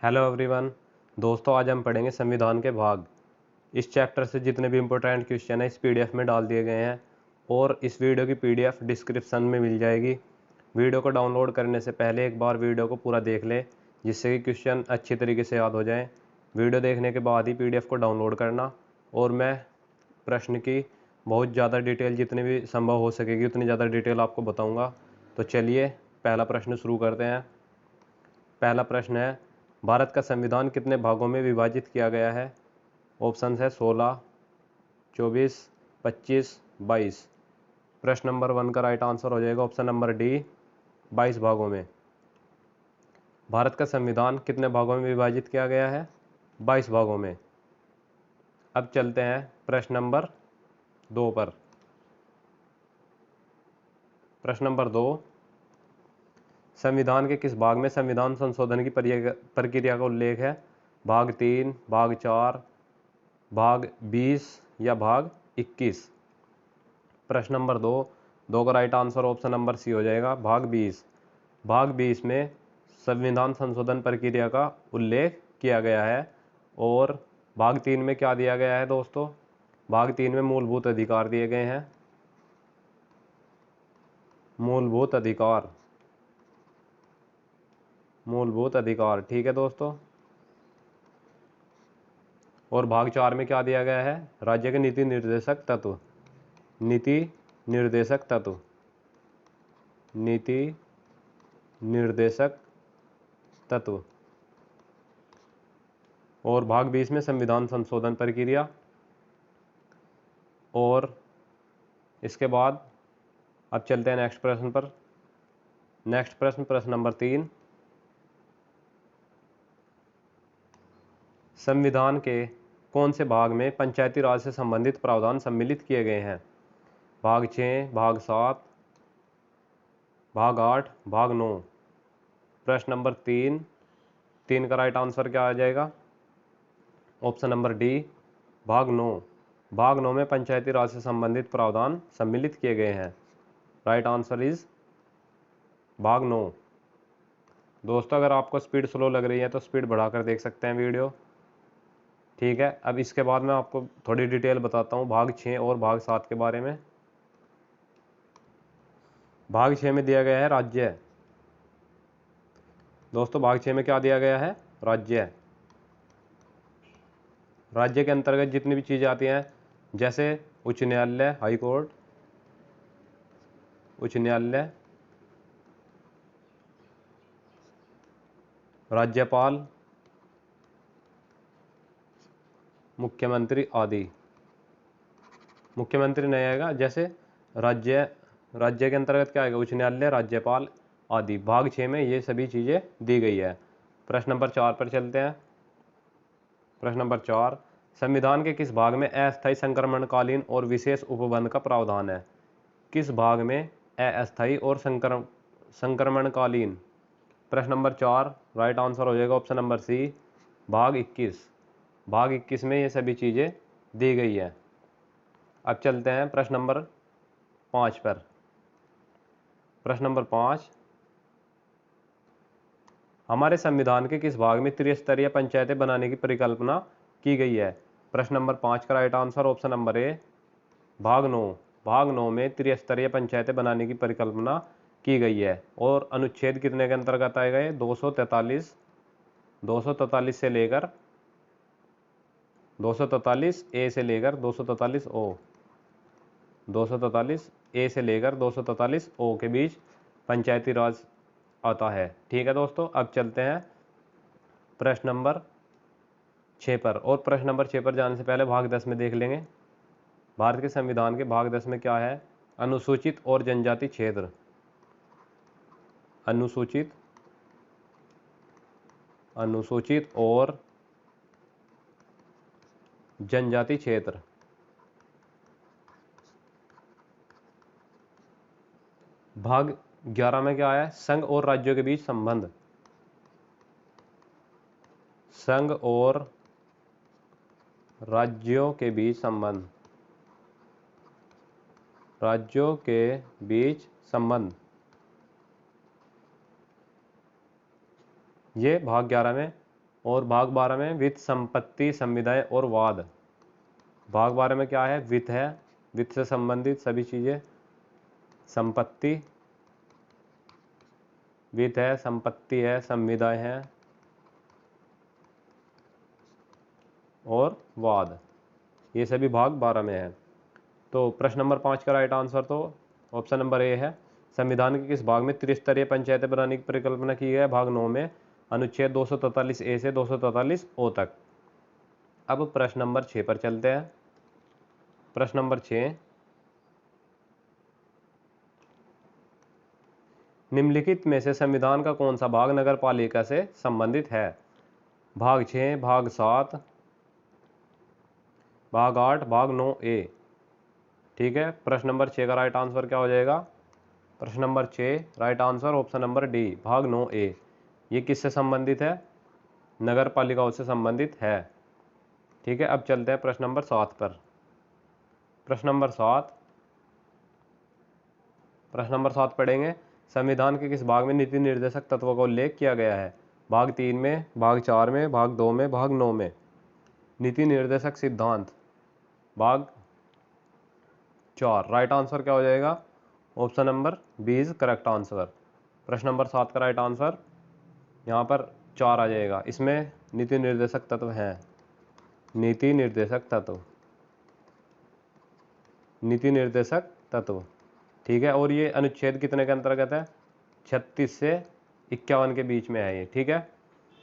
Hello everyone. दोस्तों, आज हम पढ़ेंगे संविधान के भाग। इस चैप्टर से जितने भी इम्पोर्टेंट क्वेश्चन हैं इस पीडीएफ में डाल दिए गए हैं और इस वीडियो की पीडीएफ डिस्क्रिप्शन में मिल जाएगी। वीडियो को डाउनलोड करने से पहले एक बार वीडियो को पूरा देख लें, जिससे कि क्वेश्चन अच्छी तरीके से याद हो जाएं। वीडियो देखने के बाद ही पीडीएफ को डाउनलोड करना। और मैं प्रश्न की बहुत ज़्यादा डिटेल, जितनी भी संभव हो सकेगी उतनी ज़्यादा डिटेल आपको बताऊँगा। तो चलिए पहला प्रश्न शुरू करते हैं। पहला प्रश्न है, भारत का संविधान कितने भागों में विभाजित किया गया है? ऑप्शन है 16, 24, 25, 22। प्रश्न नंबर 1 का राइट आंसर हो जाएगा ऑप्शन नंबर डी, 22 भागों में। भारत का संविधान कितने भागों में विभाजित किया गया है? 22 भागों में। अब चलते हैं प्रश्न नंबर 2 पर। प्रश्न नंबर 2, संविधान के किस भाग में संविधान संशोधन की प्रक्रिया का उल्लेख है? भाग 3, भाग 4, भाग 20 या भाग 21। प्रश्न नंबर 2 का right answer option number C हो जाएगा, भाग 20। भाग 20 में संविधान संशोधन प्रक्रिया का उल्लेख किया गया है। और भाग 3 में क्या दिया गया है दोस्तों? भाग 3 में मूलभूत अधिकार दिए गए हैं। मूलभूत अधिकार, मूलभूत अधिकार, ठीक है दोस्तों। और भाग 4 में क्या दिया गया है? राज्य के नीति निर्देशक तत्व, नीति निर्देशक तत्व, नीति निर्देशक तत्व। और भाग 20 में संविधान संशोधन प्रक्रिया। और इसके बाद अब चलते हैं नेक्स्ट प्रश्न पर। नेक्स्ट प्रश्न, प्रश्न नंबर 3, संविधान के कौन से भाग में पंचायती राज से संबंधित प्रावधान सम्मिलित किए गए हैं? भाग 6, भाग 7, भाग 8, भाग 9। प्रश्न नंबर 3 का राइट आंसर क्या आ जाएगा? ऑप्शन नंबर डी, भाग 9। भाग 9 में पंचायती राज से संबंधित प्रावधान सम्मिलित किए गए हैं। राइट आंसर इज भाग 9। दोस्तों, अगर आपको स्पीड स्लो लग रही है तो स्पीड बढ़ाकर देख सकते हैं वीडियो, ठीक है। अब इसके बाद मैं आपको थोड़ी डिटेल बताता हूँ भाग 6 और भाग 7 के बारे में। भाग 6 में दिया गया है राज्य। दोस्तों, भाग 6 में क्या दिया गया है? राज्य। राज्य के अंतर्गत जितनी भी चीज़ें आती हैं, जैसे उच्च न्यायालय, हाई कोर्ट, उच्च न्यायालय, राज्यपाल, मुख्यमंत्री आदि। मुख्यमंत्री नहीं आएगा, जैसे राज्य के अंतर्गत क्या आएगा? उच्च न्यायालय, राज्यपाल आदि। भाग 6 में ये सभी चीज़ें दी गई है। प्रश्न नंबर 4 पर चलते हैं। प्रश्न नंबर 4, संविधान के किस भाग में अस्थायी संक्रमणकालीन और विशेष उपबंध का प्रावधान है? किस भाग में अस्थायी और संक्रमणकालीन? प्रश्न नंबर 4 राइट आंसर हो जाएगा ऑप्शन नंबर सी, भाग 21। भाग 21 में ये सभी चीज़ें दी गई है। अब चलते हैं प्रश्न नंबर 5 पर। प्रश्न नंबर 5, हमारे संविधान के किस भाग में त्रिस्तरीय पंचायतें बनाने की परिकल्पना की गई है? प्रश्न नंबर 5 का right answer option number A, भाग 9। भाग 9 में त्रिस्तरीय पंचायतें बनाने की परिकल्पना की गई है। और अनुच्छेद कितने के अंतर्गत आएगा ये? 243, 243 से लेकर 243 ए से लेकर 243 ओ, 243 ए से लेकर 243 ओ के बीच पंचायती राज आता है, ठीक है दोस्तों। अब चलते हैं प्रश्न नंबर 6 पर। और प्रश्न नंबर 6 पर जाने से पहले भाग 10 में देख लेंगे। भारत के संविधान के भाग 10 में क्या है? अनुसूचित और जनजाति क्षेत्र। अनुसूचित और जनजाति क्षेत्र। भाग 11 में क्या है? संघ और राज्यों के बीच संबंध। संघ और राज्यों के बीच संबंध, राज्यों के बीच संबंध, ये भाग 11 में और भाग 12 में वित्त, संपत्ति, संविदाएं और वाद। भाग 12 में क्या है? वित्त है, वित्त से संबंधित सभी चीजें, संपत्ति, वित्त है, संपत्ति है, संविदाएं है और वाद, ये सभी भाग 12 में है। तो प्रश्न नंबर 5 का राइट आंसर तो ऑप्शन नंबर ए है। संविधान के किस भाग में त्रिस्तरीय पंचायतें बनाने की परिकल्पना की है? भाग 9 में, अनुच्छेद 243 ए से 243 ओ तक। अब प्रश्न नंबर 6 पर चलते हैं। प्रश्न नंबर 6, निम्नलिखित में से संविधान का कौन सा भाग नगर पालिका से संबंधित है? भाग 6, भाग 7, भाग 8, भाग 9 ए। ठीक है, प्रश्न नंबर 6 का राइट आंसर क्या हो जाएगा? प्रश्न number 6 right answer option number D, भाग 9 ए। ये किससे संबंधित है? नगर पालिकाओं से संबंधित है। ठीक है, अब चलते हैं प्रश्न नंबर 7 पर। प्रश्न नंबर 7, प्रश्न नंबर 7 पढ़ेंगे। संविधान के किस भाग में नीति निर्देशक तत्वों का उल्लेख किया गया है? भाग 3 में, भाग 4 में, भाग 2 में, भाग 9 में। नीति निर्देशक सिद्धांत भाग 4। राइट आंसर क्या हो जाएगा? Option number B is correct answer. प्रश्न नंबर 7 का राइट आंसर यहाँ पर 4 आ जाएगा। इसमें नीति निर्देशक तत्व हैं, नीति निर्देशक तत्व, नीति निर्देशक तत्व। ठीक है, और ये अनुच्छेद कितने के अंतर्गत है? 36 से 51 के बीच में है ये। ठीक है,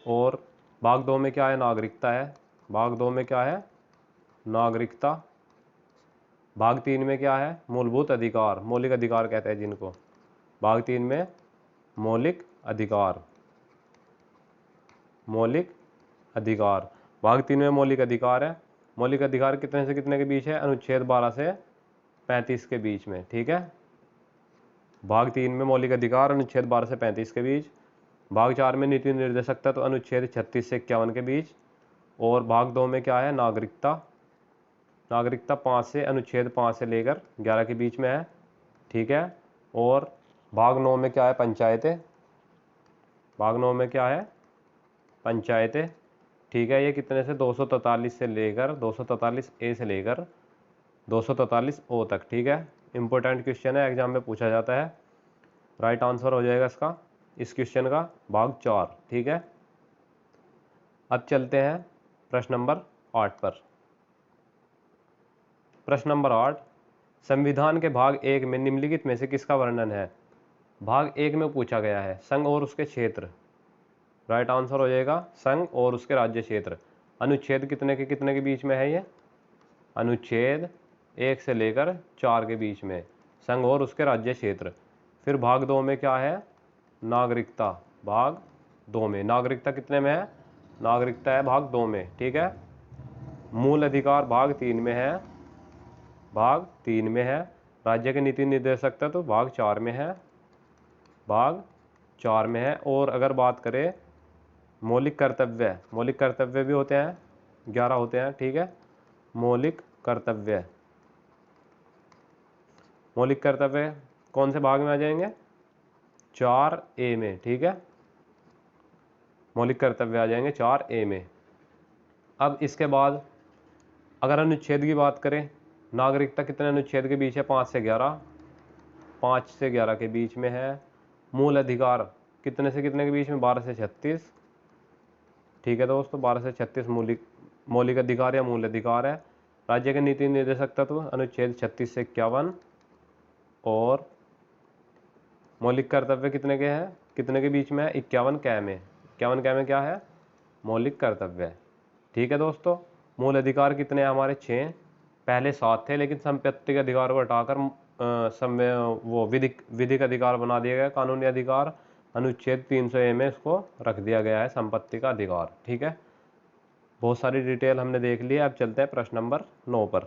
और भाग 2 में क्या है? नागरिकता है। भाग 2 में क्या है? नागरिकता। भाग 3 में क्या है? मूलभूत अधिकार, मौलिक अधिकार कहते हैं जिनको। भाग 3 में मौलिक अधिकार, मौलिक अधिकार। भाग 3 में मौलिक अधिकार है। मौलिक अधिकार कितने से कितने के बीच है? अनुच्छेद 12 से 35 के बीच में। ठीक है, भाग 3 में मौलिक अधिकार अनुच्छेद 12 से 35 के बीच। भाग 4 में नीति निर्देशक तत्व अनुच्छेद 36 से 51 के बीच। और भाग 2 में क्या है? नागरिकता। नागरिकता 5 से, अनुच्छेद 5 से लेकर 11 के बीच में है। ठीक है, और भाग 9 में क्या है? पंचायतें। भाग 9 में क्या है? पंचायतें। ठीक है, ये कितने से? 243 से लेकर 243 ए से लेकर 243 ओ तक। ठीक है, इंपॉर्टेंट क्वेश्चन है, एग्जाम में पूछा जाता है। राइट आंसर हो जाएगा इसका, इस क्वेश्चन का, भाग 4। ठीक है, अब चलते हैं प्रश्न नंबर 8 पर। प्रश्न नंबर 8, संविधान के भाग 1 में निम्नलिखित में से किसका वर्णन है? भाग 1 में पूछा गया है संघ और उसके क्षेत्र। राइट आंसर हो जाएगा संघ और उसके राज्य क्षेत्र। अनुच्छेद कितने के बीच में है ये? अनुच्छेद 1 से लेकर 4 के बीच में, संघ और उसके राज्य क्षेत्र। फिर भाग 2 में क्या है? नागरिकता। भाग 2 में नागरिकता कितने में है? नागरिकता है भाग 2 में। ठीक है, मूल अधिकार भाग 3 में है, भाग 3 में है। राज्य के नीति निर्देशक तत्व भाग 4 में है, भाग 4 में है। और अगर बात करें मौलिक कर्तव्य, मौलिक कर्तव्य भी होते हैं, 11 होते हैं। ठीक है, मौलिक कर्तव्य, मौलिक कर्तव्य कौन से भाग में आ जाएंगे? 4 ए में। ठीक है, मौलिक कर्तव्य आ जाएंगे 4 ए में। अब इसके बाद अगर अनुच्छेद की बात करें, नागरिकता कितने अनुच्छेद के बीच है? 5 से 11, 5 से 11 के बीच में है। मूल अधिकार कितने से कितने के बीच में? 12 से 36। ठीक है दोस्तों, 12 से 36 मौलिक मौलिक अधिकार या मूल अधिकार है। राज्य के नीति निर्देशक तत्व अनुच्छेद 36 से 51। और मौलिक कर्तव्य कितने के हैं? कितने के बीच में है? 51 कै में। 51 कै में क्या है? मौलिक कर्तव्य। ठीक है दोस्तों, मूल अधिकार कितने हैं हमारे? 6। पहले 7 थे, लेकिन संपत्ति के अधिकार को हटाकर वो विधिक अधिकार बना दिया गया, कानूनी अधिकार। अनुच्छेद 300 ए में इसको रख दिया गया है, संपत्ति का अधिकार। ठीक है, बहुत सारी डिटेल हमने देख ली है। अब चलते हैं प्रश्न नंबर 9 पर।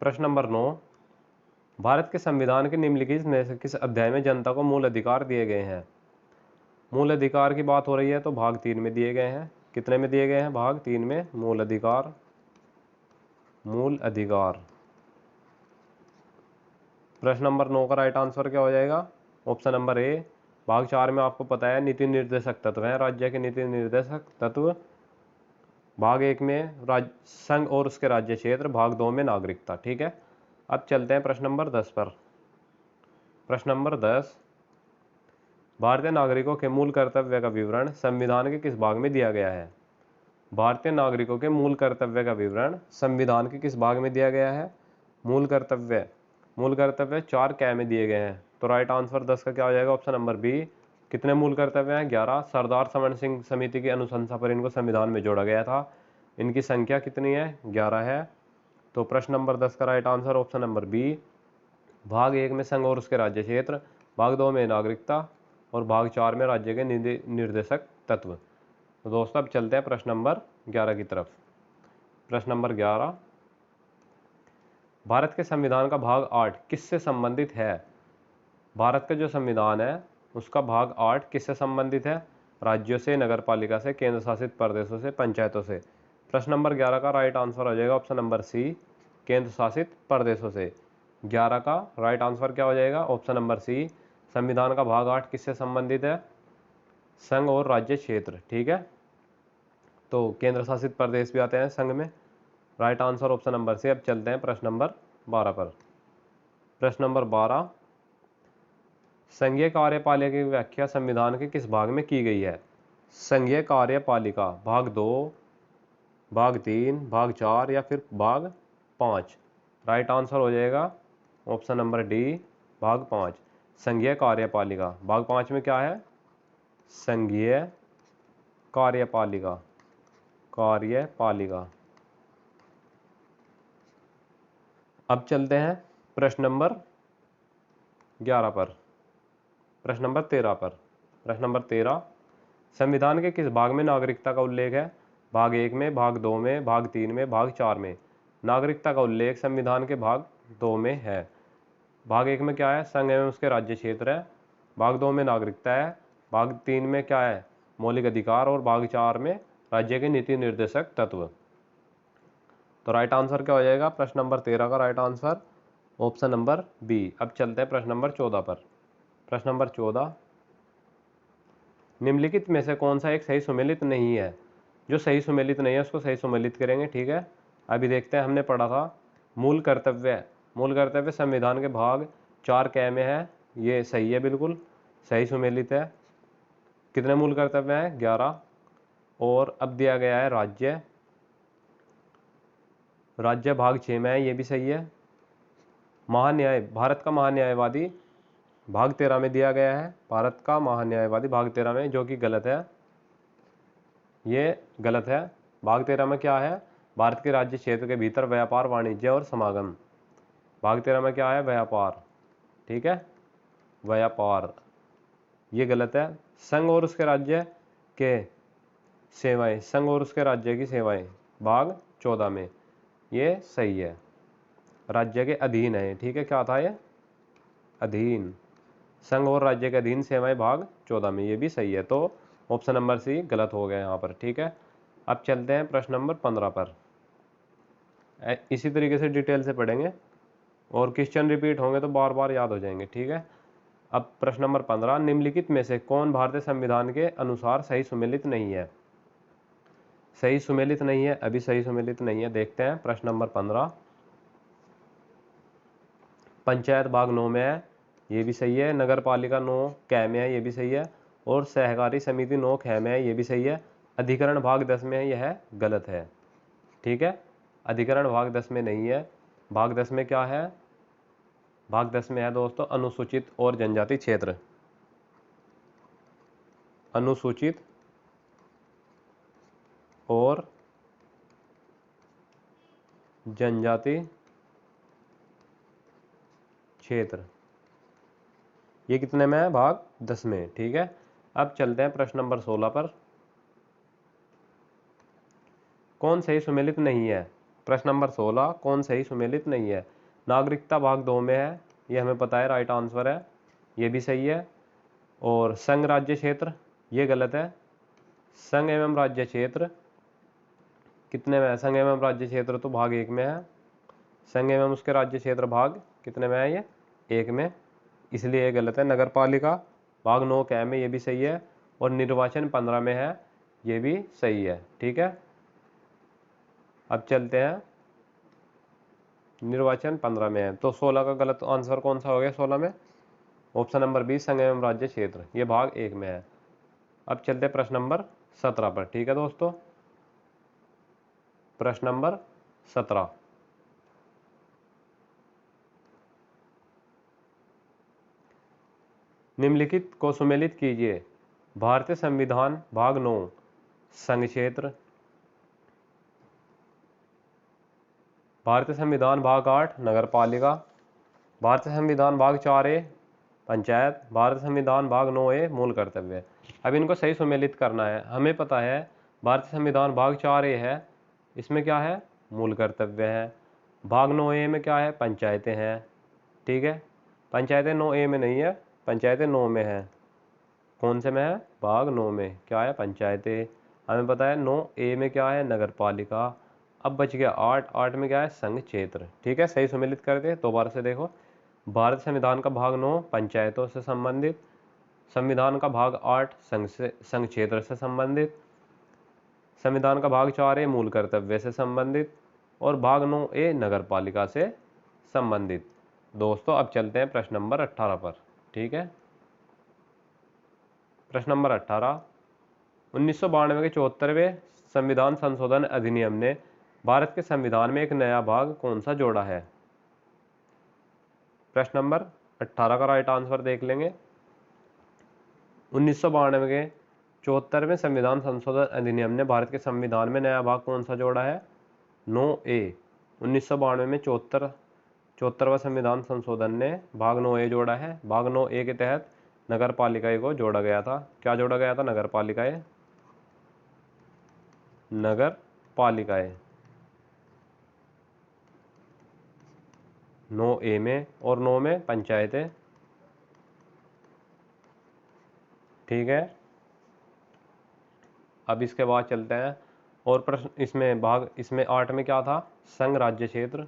प्रश्न नंबर 9, भारत के संविधान के निम्नलिखित में से किस अध्याय में जनता को मूल अधिकार दिए गए हैं? मूल अधिकार की बात हो रही है तो भाग 3 में दिए गए हैं। कितने में दिए गए हैं? भाग 3 में मूल अधिकार, मूल अधिकार। प्रश्न नंबर 9 का राइट आंसर क्या हो जाएगा? ऑप्शन नंबर ए, भाग 4 में आपको पता है नीति निर्देशक तत्व है, राज्य के नीति निर्देशक तत्व। भाग 1 में संघ और उसके राज्य क्षेत्र, भाग 2 में नागरिकता। ठीक है, अब चलते हैं प्रश्न नंबर 10 पर। प्रश्न नंबर 10, भारतीय नागरिकों के मूल कर्तव्य का विवरण संविधान के किस भाग में दिया गया है? भारतीय नागरिकों के मूल कर्तव्य का विवरण संविधान के किस भाग में दिया गया है? मूल कर्तव्य 4 कै में दिए गए हैं। तो राइट आंसर 10 का क्या हो जाएगा? Option number B. कितने मूल कर्तव्य हैं? 11। सरदार समन सिंह समिति की अनुशंसा पर इनको संविधान में जोड़ा गया था। इनकी संख्या कितनी है? 11 है। तो प्रश्न नंबर 10 का right answer option number B. भाग 1 में संघ और उसके राज्य क्षेत्र, भाग 2 में नागरिकता और भाग 4 में राज्य के निर्देशक तत्व। तो दोस्तों अब चलते हैं प्रश्न नंबर 11 की तरफ। प्रश्न नंबर 11, भारत के संविधान का भाग 8 किससे संबंधित है? भारत का जो संविधान है उसका भाग 8 किससे संबंधित है? राज्यों से, नगर पालिका से, केंद्र शासित प्रदेशों से, पंचायतों से। प्रश्न नंबर 11 का राइट आंसर हो जाएगा ऑप्शन नंबर सी, केंद्र शासित प्रदेशों से। 11 का राइट आंसर क्या हो जाएगा? Option number C. संविधान का भाग 8 किससे संबंधित है? संघ और राज्य क्षेत्र। ठीक है, तो केंद्र शासित प्रदेश भी आते हैं संघ में। Right answer option number C. अब चलते हैं प्रश्न नंबर 12 पर। प्रश्न नंबर 12, संघीय कार्यपालिका की व्याख्या संविधान के किस भाग में की गई है? संघीय कार्यपालिका भाग 2, भाग 3, भाग 4 या फिर भाग 5? राइट आंसर हो जाएगा ऑप्शन नंबर डी, भाग 5। संघीय कार्यपालिका भाग 5 में क्या है? संघीय कार्यपालिका। अब चलते हैं प्रश्न नंबर 11 पर। प्रश्न नंबर 13 पर। प्रश्न नंबर 13, संविधान के किस भाग में नागरिकता का उल्लेख है? भाग 1 में, भाग 2 में, भाग 3 में, भाग 4 में। नागरिकता का उल्लेख संविधान के भाग 2 में है। भाग 1 में क्या है? संघ एवं उसके राज्य क्षेत्र है। भाग 2 में नागरिकता है। भाग 3 में क्या है? मौलिक अधिकार। और भाग 4 में राज्य के नीति निर्देशक तत्व। तो राइट आंसर क्या हो जाएगा? प्रश्न नंबर 13 का right answer option number B. अब चलते हैं प्रश्न नंबर 14 पर। प्रश्न नंबर 14, निम्नलिखित में से कौन सा एक सही सुमेलित नहीं है? जो सही सुमेलित नहीं है उसको सही सुमेलित करेंगे। ठीक है, अभी देखते हैं, हमने पढ़ा था मूल कर्तव्य संविधान के भाग 4 कै में है। ये सही है, बिल्कुल सही सुमेलित है। कितने मूल कर्तव्य हैं? 11। और अब दिया गया है राज्य भाग 6 में है, ये भी सही है। महान्याय, भारत का महान्यायवादी भाग 13 में दिया गया है। भारत का महान्यायवादी भाग 13 में, जो कि गलत है, ये गलत है। भाग 13 में क्या है? भारत के राज्य क्षेत्र के भीतर व्यापार, वाणिज्य और समागम। भाग 13 में क्या है? व्यापार। ठीक है, व्यापार, ये गलत है। संघ और उसके राज्य के सेवाएं, संघ और उसके राज्य की सेवाएं भाग 14 में, ये सही है। राज्य के अधीन है। ठीक है, क्या था ये? अधीन। संघ और राज्य के अधीन सेवाएं भाग 14 में, ये भी सही है। तो ऑप्शन नंबर सी गलत हो गया यहाँ पर। ठीक है, अब चलते हैं प्रश्न नंबर 15 पर। इसी तरीके से डिटेल से पढ़ेंगे और क्वेश्चन रिपीट होंगे तो बार बार याद हो जाएंगे। ठीक है, अब प्रश्न नंबर 15, निम्नलिखित में से कौन भारतीय संविधान के अनुसार सही सुमेलित नहीं है? सही सुमेलित नहीं है, अभी सही सुमेलित नहीं है। देखते हैं प्रश्न नंबर 15, पंचायत भाग 9 में है, ये भी सही है। नगर पालिका 9 कै में है, ये भी सही है। और सहकारी समिति 9 ख में है, ये भी सही है। अधिकरण भाग 10 में है, यह गलत है। ठीक है, अधिकरण भाग 10 में नहीं है। भाग 10 में क्या है? भाग 10 में है दोस्तों अनुसूचित और जनजाति क्षेत्र। अनुसूचित और जनजाति क्षेत्र, ये कितने में है? भाग 10 में। ठीक है, अब चलते हैं प्रश्न नंबर 16 पर। कौन सही सुमेलित नहीं है? प्रश्न नंबर 16, कौन सही सुमेलित नहीं है? नागरिकता भाग 2 में है, ये हमें पता है, राइट आंसर है, ये भी सही है। और संघ राज्य क्षेत्र, ये गलत है। संघ एवं राज्य क्षेत्र कितने में है? संघ एवं राज्य क्षेत्र तो भाग 1 में है। संघ एवं उसके राज्य क्षेत्र भाग कितने में है? ये 1 में, इसलिए ये गलत है। नगर पालिका भाग 9 क में, ये भी सही है, और निर्वाचन 15 में है, ये भी सही है। ठीक है, अब चलते हैं, निर्वाचन 15 में है, तो 16 का गलत आंसर कौन सा हो गया 16 में? ऑप्शन नंबर बी, संघ एवं राज्य क्षेत्र, ये भाग 1 में है। अब चलते हैं प्रश्न नंबर 17 पर। ठीक है दोस्तों, प्रश्न नंबर 17, निम्नलिखित को सुमेलित कीजिए। भारतीय संविधान भाग 9 संघ क्षेत्र, भारतीय संविधान भाग 8 नगर पालिका, भारतीय संविधान भाग 4A पंचायत, भारतीय संविधान भाग 9A मूल कर्तव्य। अब इनको सही सुमेलित करना है। हमें पता है भारतीय संविधान भाग 4A है, इसमें क्या है? मूल कर्तव्य है। भाग 9A में क्या है? पंचायतें हैं। ठीक है, पंचायतें 9A में नहीं है, पंचायतें 9 में है। कौन से में है? भाग 9 में क्या है? पंचायतें। हमें पता है 9A में क्या है? नगर पालिका। अब बच गया 8 में क्या है? संघ क्षेत्र। ठीक है, सही सुमेलित कर दे। दोबारा से देखो, भारत संविधान का भाग 9 पंचायतों से संबंधित, संविधान का भाग 8 संघ क्षेत्र से संबंधित, संविधान का भाग 4A मूल कर्तव्य से संबंधित, और भाग 9A नगर पालिका से संबंधित। दोस्तों अब चलते हैं प्रश्न नंबर 18 पर। ठीक है, प्रश्न नंबर 18, 1992 के 74वें संविधान संशोधन अधिनियम ने भारत के संविधान में एक नया भाग कौन सा जोड़ा है? प्रश्न नंबर 18 का राइट आंसर देख लेंगे। 1992 के 74वें संविधान संशोधन अधिनियम ने भारत के संविधान में नया भाग कौन सा जोड़ा है? 9A। 1992 में 74वां संविधान संशोधन ने भाग 9A जोड़ा है। भाग 9A के तहत नगर पालिकाएं को जोड़ा गया था। क्या जोड़ा गया था? नगर पालिकाएं, नगर पालिकाएं 9A में, और 9 में पंचायतें। ठीक है, अब इसके बाद चलते हैं और प्रश्न, इसमें 8 में क्या था? संघ राज्य क्षेत्र।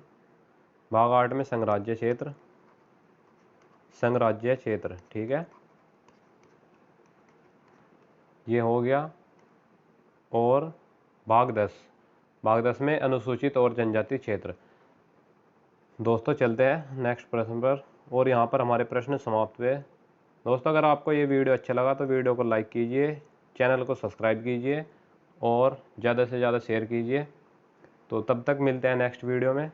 भाग 8 में संघ राज्य क्षेत्र, संघ राज्य क्षेत्र। ठीक है, ये हो गया। और भाग 10 में अनुसूचित और जनजाति क्षेत्र। दोस्तों चलते हैं नेक्स्ट प्रश्न पर, और यहाँ पर हमारे प्रश्न समाप्त हुए। दोस्तों अगर आपको ये वीडियो अच्छा लगा तो वीडियो को लाइक कीजिए, चैनल को सब्सक्राइब कीजिए और ज़्यादा से ज़्यादा शेयर कीजिए। तो तब तक मिलते हैं नेक्स्ट वीडियो में।